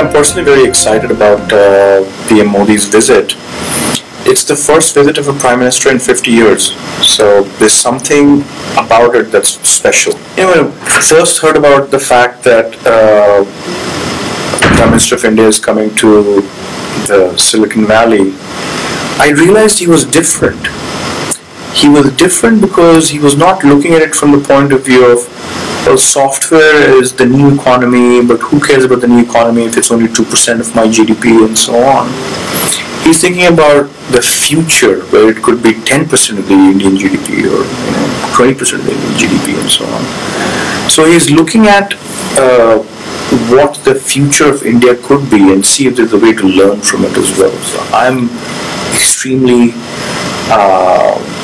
I'm personally very excited about PM Modi's visit. It's the first visit of a prime minister in 50 years, so there's something about it that's special. When I first heard about the fact that the Prime Minister of India is coming to the Silicon Valley, I realized he was different. He was different because he was not looking at it from the point of view of, well, software is the new economy, but who cares about the new economy if it's only 2% of my GDP and so on. He's thinking about the future where it could be 10% of the Indian GDP or 20% of the Indian GDP and so on. So he's looking at what the future of India could be and see if there's a way to learn from it as well. So I'm extremely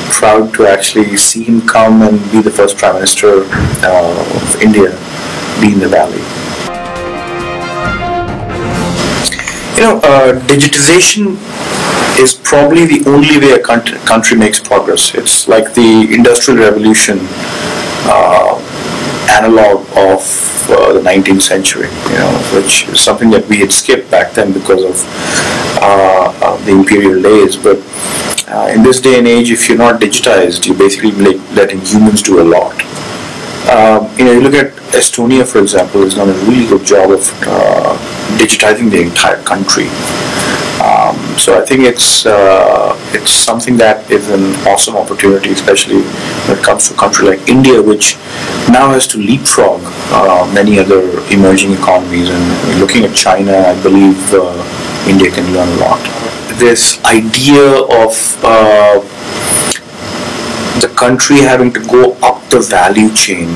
proud to actually see him come and be the first Prime Minister of India, be in the Valley. Digitization is probably the only way a country makes progress. It's like the Industrial Revolution analog of the 19th century, which is something that we had skipped back then because of the imperial days. But in this day and age, if you're not digitized, you're basically letting humans do a lot. You look at Estonia, for example, has done a really good job of digitizing the entire country. So I think it's something that is an awesome opportunity, especially when it comes to a country like India, which now has to leapfrog many other emerging economies. And looking at China, I believe India can learn a lot. This idea of the country having to go up the value chain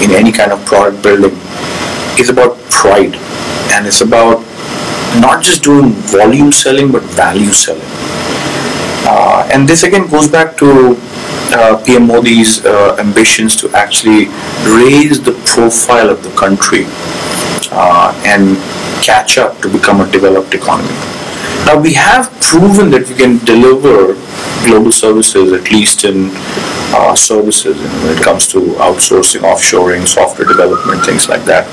in any kind of product building is about pride, and it's about not just doing volume selling but value selling. And this again goes back to PM Modi's ambitions to actually raise the profile of the country and catch up to become a developed economy. Now we have proven that we can deliver global services, at least in services, when it comes to outsourcing, offshoring, software development, things like that.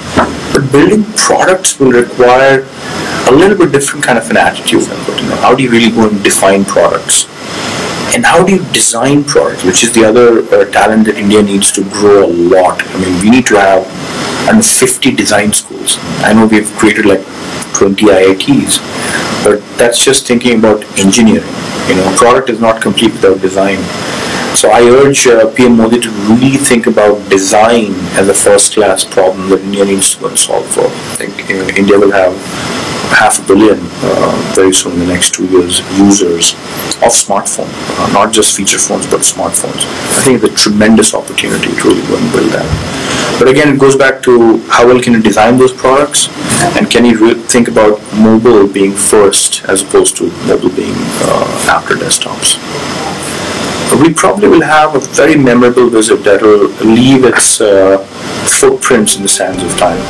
But building products will require a little bit different kind of an attitude. How do you really go and define products? And how do you design products, which is the other talent that India needs to grow a lot. We need to have 50 design schools. I know we've created like 20 IITs, but that's just thinking about engineering. Product is not complete without design. So I urge PM Modi to really think about design as a first-class problem that India needs to go and solve for. I think India will have 500 million very soon in the next 2 years users of smartphone, not just feature phones but smartphones. I think it's a tremendous opportunity to really go and build that. But again, it goes back to how well can you design those products, and can you think about mobile being first as opposed to mobile being after desktops. But we probably will have a very memorable visit that will leave its footprints in the sands of time.